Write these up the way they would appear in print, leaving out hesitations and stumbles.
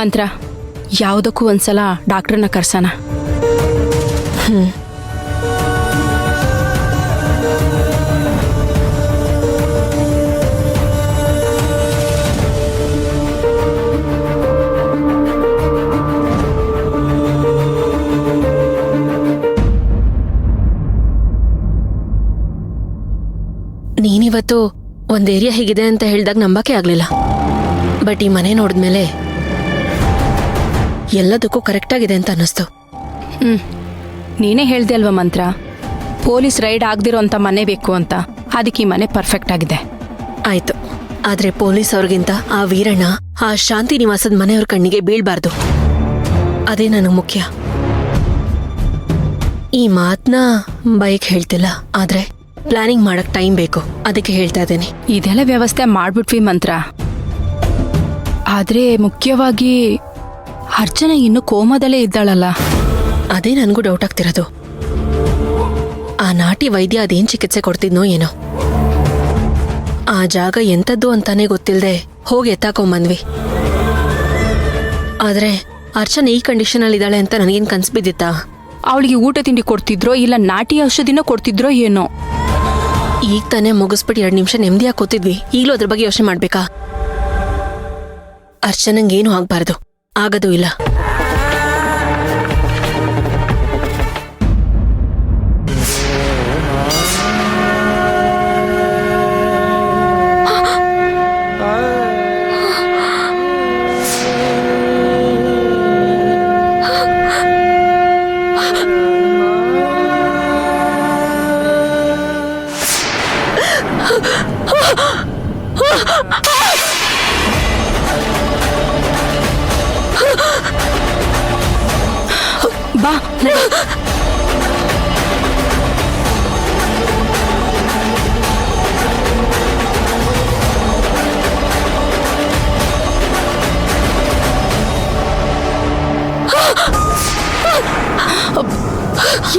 ಮಂತ್ರ, ಯಾವುದಕ್ಕೂ ಒಂದ್ಸಲ ಡಾಕ್ಟ್ರನ್ನ ಕರ್ಸೋಣ. ನೀನಿವತ್ತು ಒಂದ್ ಏರಿಯಾ ಹೇಗಿದೆ ಅಂತ ಹೇಳಿದಾಗ ನಂಬಕ್ಕೆ ಆಗ್ಲಿಲ್ಲ. ಬಟ್ ಈ ಮನೆ ನೋಡಿದ್ಮೇಲೆ ಎಲ್ಲದಕ್ಕೂ ಕರೆಕ್ಟ್ ಆಗಿದೆ ಅಂತ ಅನ್ನಿಸ್ತು. ನೀನೇ ಹೇಳ್ದೆ ಅಲ್ವಾ ಮಂತ್ರ, ಪೊಲೀಸ್ ರೈಡ್ ಆಗದಿರೋ ಅಂತ ಮನೆ ಬೇಕು ಅಂತ. ಅದಕ್ಕೆ ಈ ಮನೆ ಪರ್ಫೆಕ್ಟ್ ಆಗಿದೆ. ಆಯ್ತು, ಆದ್ರೆ ಪೊಲೀಸ್ ಅವ್ರಿಗಿಂತ ಆ ವೀರಣ್ಣ ಆ ಶಾಂತಿ ನಿವಾಸದ ಮನೆಯವ್ರ ಕಣ್ಣಿಗೆ ಬೀಳ್ಬಾರ್ದು. ಅದೇ ನನಗೆ ಮುಖ್ಯ. ಈ ಮಾತನ್ನ ಬೈಕ್ ಹೇಳ್ತಿಲ್ಲ, ಆದ್ರೆ ಪ್ಲಾನಿಂಗ್ ಮಾಡಕ್ ಟೈಮ್ ಬೇಕು, ಅದಕ್ಕೆ ಹೇಳ್ತಾ ಇದ್ದೇನೆ. ಇದೆಲ್ಲ ವ್ಯವಸ್ಥೆ ಮಾಡ್ಬಿಟ್ವಿ ಮಂತ್ರ. ಆದ್ರೆ ಮುಖ್ಯವಾಗಿ ಅರ್ಚನಾ ಇನ್ನು ಕೋಮದಲ್ಲೇ ಇದ್ದಾಳಲ್ಲ. ಅದೇ ನನಗೂ ಡೌಟ್ ಆಗ್ತಿರೋದು. ಆ ನಾಟಿ ವೈದ್ಯ ಅದೇನ್ ಚಿಕಿತ್ಸೆ ಕೊಡ್ತಿದ್ನೋ ಏನೋ. ಆ ಜಾಗ ಎಂಥದ್ದು ಅಂತಾನೆ ಗೊತ್ತಿಲ್ಲದೆ ಹೋಗಿ ಎತ್ತಾಕೊಂಬಂದ್ವಿ. ಆದ್ರೆ ಅರ್ಚನಾ ಈ ಕಂಡೀಷನ್ ಅಲ್ಲಿ ಇದ್ದಾಳೆ ಅಂತ ನನಗೇನ್ ಕನ್ಸ್ ಬಿದ್ದಿತ್ತಾ? ಅವಳಿಗೆ ಊಟ ತಿಂಡಿ ಕೊಡ್ತಿದ್ರೋ ಇಲ್ಲ ನಾಟಿ ಔಷಧಿನೋ ಕೊಡ್ತಿದ್ರೋ ಏನೋ. ಈಗ ತಾನೇ ಮುಗಿಸ್ಬಿಟ್ಟು 2 ನಿಮಿಷ ನೆಮ್ಮದಿಯಾಗಿ ಕೂತಿದ್ವಿ, ಈಗಲೂ ಅದ್ರ ಬಗ್ಗೆ ಯೋಚನೆ ಮಾಡ್ಬೇಕಾ? ಅರ್ಚನಂಗೇನು ಆಗ್ಬಾರ್ದು, ಆಗದೂ ಇಲ್ಲ. ಬಾ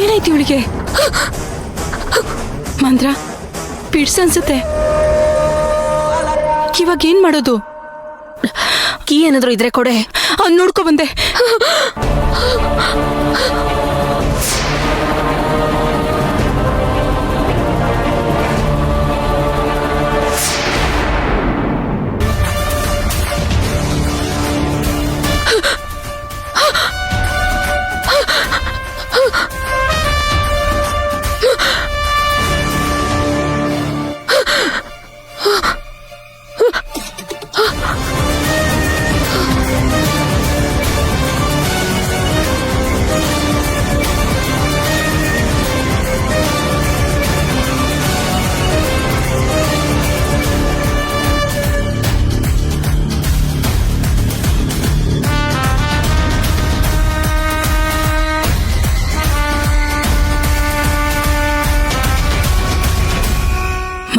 ಏನಾಯ್ತು ಇವಳಿಗೆ? ಮಂತ್ರ ಪಿಡ್ಸ್ ಅನ್ಸುತ್ತೆ. ಇವಾಗ ಏನ್ ಮಾಡೋದು? ಕೀ ಏನಾದ್ರು ಇದ್ರೆ ಕೊಡೆ. ನೋಡ್ಕೊ ಬಂದೆ.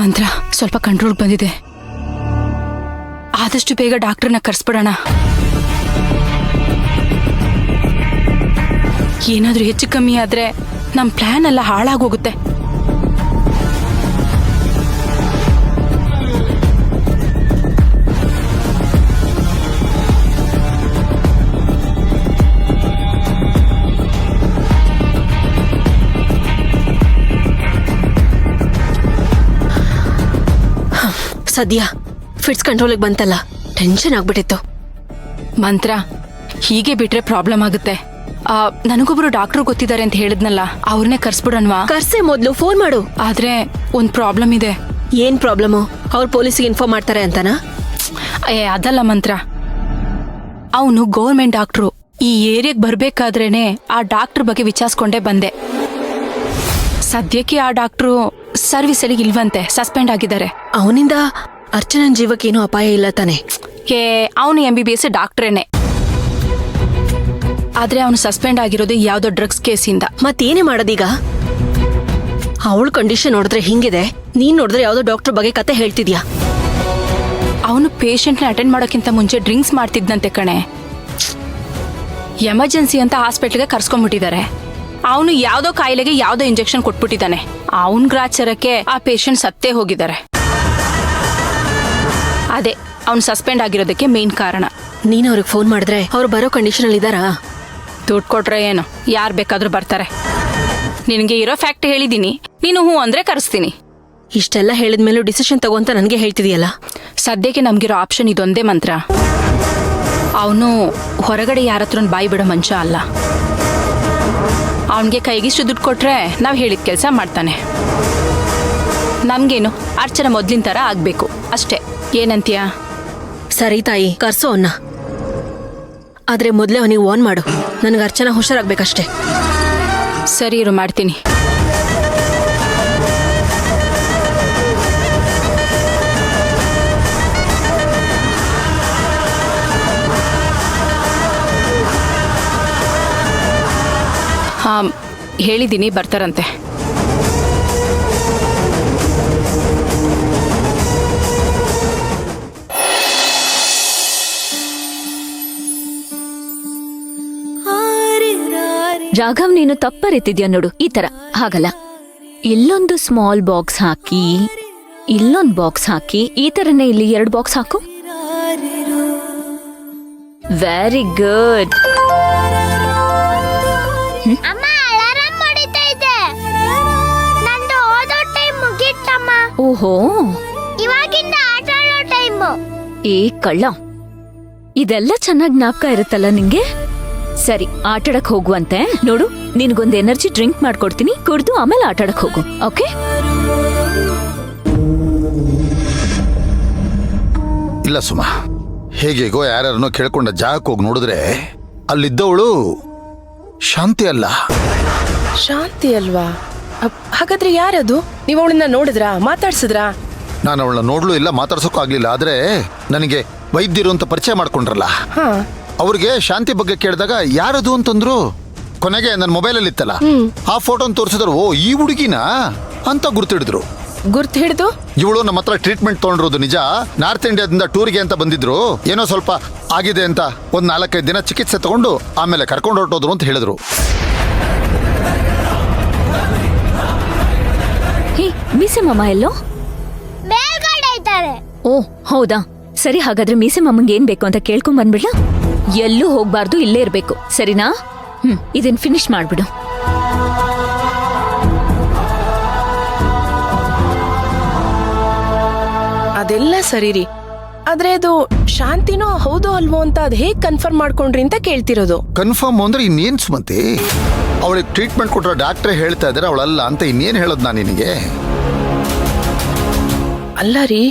ಮಂತ್ರ ಸ್ವಲ್ಪ ಕಂಟ್ರೋಲ್ ಬಂದಿದೆ. ಆದಷ್ಟು ಬೇಗ ಡಾಕ್ಟರ್ನ ಕರ್ಸ್ಬಿಡೋಣ. ಏನಾದ್ರೂ ಹೆಚ್ಚು ಕಮ್ಮಿ ಆದ್ರೆ ನಮ್ ಪ್ಲಾನ್ ಎಲ್ಲ ಹಾಳಾಗೋಗುತ್ತೆ. ಸದ್ಯ ಫಿಟ್ಸ್ ಕಂಟ್ರೋಲಿಗೆ ಬಂತಲ್ಲ, ಟೆನ್ಷನ್ ಆಗ್ಬಿಟ್ಟಿತ್ತು. ಮಂತ್ರ ಹೀಗೆ ಬಿಟ್ರೆ ಪ್ರಾಬ್ಲಮ್ ಆಗುತ್ತೆ. ನನಗೊಬ್ರು ಡಾಕ್ಟರ್ ಗೊತ್ತಿದ್ದಾರೆ ಅಂತ ಹೇಳಿದ್ನಲ್ಲ, ಅವ್ರನ್ನೇ ಕರ್ಸ್ಬಿಡೋಣವಾ? ಕರ್ಸೆ ಮೊದ್ಲು ಫೋನ್ ಮಾಡು. ಆದ್ರೆ ಒಂದ್ ಪ್ರಾಬ್ಲಮ್ ಇದೆ. ಏನ್ ಪ್ರಾಬ್ಲಮು? ಅವ್ರು ಪೊಲೀಸಿಗೆ ಇನ್ಫಾರ್ಮ್ ಮಾಡ್ತಾರೆ ಅಂತನಾ? ಅದಲ್ಲ ಮಂತ್ರ, ಅವನು ಗೌರ್ಮೆಂಟ್ ಡಾಕ್ಟ್ರು. ಈ ಏರಿಯಾಗ್ ಬರ್ಬೇಕಾದ್ರೇನೆ ಆ ಡಾಕ್ಟರ್ ಬಗ್ಗೆ ವಿಚಾರಿಸ್ಕೊಂಡೇ ಬಂದೆ. ಸದ್ಯಕ್ಕೆ ಆ ಡಾಕ್ಟ್ರು ಸರ್ವಿಸ್ ಅಲ್ಲಿ ಇಲ್ವಂತೆ, ಸಸ್ಪೆಂಡ್ ಆಗಿದ್ದಾರೆ. ಅವನಿಂದ ಅರ್ಚನನ್ ಜೀವಕ್ಕೇನು ಅಪಾಯ ಇಲ್ಲ ತಾನೆ? ಅವನು MBBS ಡಾಕ್ಟ್ರೇನೆ. ಆದ್ರೆ ಅವನು ಸಸ್ಪೆಂಡ್ ಆಗಿರೋದು ಯಾವ್ದೋ ಡ್ರಗ್ಸ್ ಕೇಸಿಂದ. ಮತ್ತೇನೇ ಮಾಡೋದೀಗ? ಅವಳ ಕಂಡೀಷನ್ ನೋಡಿದ್ರೆ ಹಿಂಗಿದೆ, ನೀನ್ ನೋಡಿದ್ರೆ ಯಾವ್ದೋ ಡಾಕ್ಟರ್ ಬಗ್ಗೆ ಕತೆ ಹೇಳ್ತಿದ್ಯಾ? ಅವನು ಪೇಷಂಟ್ನ ಅಟೆಂಡ್ ಮಾಡೋಕ್ಕಿಂತ ಮುಂಚೆ ಡ್ರಿಂಕ್ಸ್ ಮಾಡ್ತಿದ್ದಂತೆ ಕಣೆ. ಎಮರ್ಜೆನ್ಸಿ ಅಂತ ಹಾಸ್ಪಿಟ್ಲ್ಗೆ ಕರ್ಸ್ಕೊಂಡ್ಬಿಟ್ಟಿದ್ದಾರೆ. ಅವನು ಯಾವ್ದೋ ಕಾಯಿಲೆಗೆ ಯಾವ್ದೋ ಇಂಜೆಕ್ಷನ್ ಕೊಟ್ಬಿಟ್ಟಿದ್ದಾನೆ. ಅವನ್ ಗ್ರಾಚಾರಕ್ಕೆ ಆ ಪೇಷಂಟ್ ಸತ್ತೇ ಹೋಗಿದ್ದಾರೆ. ಅದೇ ಅವನು ಸಸ್ಪೆಂಡ್ ಆಗಿರೋದಕ್ಕೆ ಮೇನ್ ಕಾರಣ. ನೀನ್ ಅವ್ರಿಗೆ ಫೋನ್ ಮಾಡಿದ್ರೆ ಅವ್ರು ಬರೋ ಕಂಡೀಷನ್ ಅಲ್ಲಿ ಇದಾರಾ? ದುಡ್ಡು ಕೊಟ್ರೆ ಏನು, ಯಾರು ಬೇಕಾದ್ರೂ ಬರ್ತಾರೆ. ನಿನಗೆ ಇರೋ ಫ್ಯಾಕ್ಟ್ ಹೇಳಿದ್ದೀನಿ, ನೀನು ಹ್ಞೂ ಅಂದ್ರೆ ಕರೆಸ್ತೀನಿ. ಇಷ್ಟೆಲ್ಲ ಹೇಳಿದ್ಮೇಲೂ ಡಿಸಿಷನ್ ತಗೋ ಅಂತ ನನಗೆ ಹೇಳ್ತಿದೀಯಲ್ಲ. ಸದ್ಯಕ್ಕೆ ನಮ್ಗಿರೋ ಆಪ್ಷನ್ ಇದೊಂದೇ ಮಂತ್ರ. ಅವನು ಹೊರಗಡೆ ಯಾರ ಹತ್ರ ಬಾಯಿ ಬಿಡೋ ಮನುಷ್ಯ ಅಲ್ಲ. ಅವನಿಗೆ ಕೈಗಿಷ್ಟು ದುಡ್ಡು ಕೊಟ್ರೆ ನಾವು ಹೇಳಿದ ಕೆಲಸ ಮಾಡ್ತಾನೆ. ನಮ್ಗೇನು ಅರ್ಚನೆ ಮೊದ್ಲಿನ ಥರ ಆಗ್ಬೇಕು ಅಷ್ಟೇ. ಏನಂತೀಯ? ಸರಿ ತಾಯಿ, ಕರ್ಸೋ ಅವನ್ನ. ಆದ್ರೆ ಮೊದ್ಲೇ ಅವನಿಗೆ ವಾರ್ನ್ ಮಾಡು, ನನಗೆ ಅರ್ಚನಾ ಹುಷಾರಾಗ್ಬೇಕಷ್ಟೇ. ಸರಿ ಇರು, ಮಾಡ್ತೀನಿ. ಹಾಂ, ಹೇಳಿದ್ದೀನಿ, ಬರ್ತಾರಂತೆ. ರಾಘವ್, ನೀನು ತಪ್ಪರಿತಿದ್ಯಾ ನೋಡು. ಈ ತರ ಹಾಗಲ್ಲ, ಇಲ್ಲೊಂದು ಸ್ಮಾಲ್ ಬಾಕ್ಸ್ ಹಾಕಿ, ಇಲ್ಲೊಂದು ಬಾಕ್ಸ್ ಹಾಕಿ, ಈ ತರನೇ ಇಲ್ಲಿ 2 ಬಾಕ್ಸ್ ಹಾಕು. Very good. ಅಮ್ಮ, ಅಲಾರಾಮ್ ಹೊಡಿತಾ ಇದೆ. ನಂದು ಓದೋ ಟೈಮ್ ಮುಗೀತಮ್ಮ. ಓಹೋ, ಇವಾಗಿಂದ ಆಟ ಆಡೋ ಟೈಮ್. ಏ ಕಳ್ಳ, ಇದೆಲ್ಲ ಚೆನ್ನಾಗಿ ಜ್ಞಾಪಕ ಇರುತ್ತಲ್ಲ ನಿಂಗೆ. ಸರಿ, ಆಟಾಡಕ್ ಹೋಗುವಂತೆ. ನೋಡು, ನಿನ್ಗೊಂದು ಎನರ್ಜಿ ಡ್ರಿಂಕ್ ಮಾಡ್ಕೊಡ್ತೀನಿ, ಕುಡ್ದು ಆಮೇಲೆ ಆಟಾಡಕ್ ಹೋಗು. ಓಕೆ? ಇಲ್ಲ ಸುಮಾ, ಹೇಗೇಗೋ ಯಾರನ್ನೋ ಕೇಳ್ಕೊಂಡ ಜಾಗಕ್ಕೆ ಹೋಗಿ ನೋಡಿದ್ರೆ ಅಲ್ಲಿದ್ದವಳು ಶಾಂತಿ ಅಲ್ಲ. ಶಾಂತಿ ಅಲ್ವಾ? ಹಾಗಾದ್ರೆ ಯಾರದು? ನೀವು ಅವಳನ್ನ ನೋಡಿದ್ರಾ, ಮಾತಾಡ್ಸಿದ್ರಾ? ನಾನು ಅವಳನ್ನ ನೋಡ್ಲೂ ಇಲ್ಲ, ಮಾತಾಡ್ಸೋಕ್ಕೂ ಆಗ್ಲಿಲ್ಲ. ಆದ್ರೆ ನನಗೆ ವೈದ್ಯರು ಅಂತ ಪರಿಚಯ ಮಾಡ್ಕೊಂಡ್ರಲ್ಲ, ಹಾ, ಅವ್ರಿಗೆ ಶಾಂತಿ ಬಗ್ಗೆ ಕೇಳಿದಾಗ ಯಾರದು ಅಂತಂದ್ರು. ಕೊನೆಗೆ ನನ್ನ ಮೊಬೈಲಲ್ಲಿ ಇತ್ತಲ್ಲ, ಆ ಫೋಟೋನ್ ತೋರಿಸಿದ್ರು. ಓ, ಈ ಹುಡುಗಿನ ಅಂತ ಗುರ್ತಿಡಿದ್ರು. ಗುರ್ತು ಹಿಡಿದು? ಇವಳು ನಮ್ಮ ಹತ್ರ ಟ್ರೀಟ್ಮೆಂಟ್ ತಗೊಂಡಿರೋದು ನಿಜ. ನಾರ್ತ್ ಇಂಡಿಯಾದಿಂದ ಟೂರ್ಗೆ ಅಂತ ಬಂದಿದ್ರು. ಏನೋ ಸ್ವಲ್ಪ ಆಗಿದೆ ಅಂತ ಒಂದ್ 4-5 ದಿನ ಚಿಕಿತ್ಸೆ ತಗೊಂಡು ಆಮೇಲೆ ಕರ್ಕೊಂಡು ಹೊರಟೋದ್ರು ಅಂತ ಹೇಳಿದ್ರು. ಹೇ, ಮೀಸೆ ಮಾಮ ಎಲ್ಲೋ? ಮೇಲ್ಗಡೆ ಇದ್ದಾರೆ. ಓ ಹೌದಾ, ಸರಿ. ಹಾಗಾದ್ರೆ ಮೀಸೆ ಮಾಮಂಗೆ ಏನ್ ಬೇಕು ಅಂತ ಕೇಳ್ಕೊಂಡ್ ಬಂದ್ಬಿಡ್ಲ. ಎಲ್ಲೂ ಹೋಗ್ಬಾರ್ದು, ಇಲ್ಲೇ ಇರ್ಬೇಕು, ಸರಿನಾ? ಇದನ್ ಫಿನಿಶ್ ಮಾಡ್ಬಿಡು. ಅದೆಲ್ಲ ಸರಿ ರೀ, ಆದ್ರೆ ಅದು ಶಾಂತಿನೋ ಹೌದೋ ಅಲ್ವೋ ಅಂತ ಅದ್ ಹೇಗ್ ಕನ್ಫರ್ಮ್ ಮಾಡ್ಕೊಂಡ್ರಿ ಅಂತ ಕೇಳ್ತಿರೋದು. ಕನ್ಫರ್ಮ್ ಅಂದ್ರೆ ಇನ್ನೇನ್ ಸುಮತಿ? ಅವಳಿಗೆ ಟ್ರೀಟ್ಮೆಂಟ್ ಕೊಟ್ಟರೆ ಡಾಕ್ಟ್ರೇ ಹೇಳ್ತಾ ಇದ್ದಾರೆ ಅವಳಲ್ಲ ಅಂತ ಇನ್ನೇನ್ ಹೇಳೋದು ನಾನು ನಿನಗೆ? ಅಲ್ಲ ರೀ,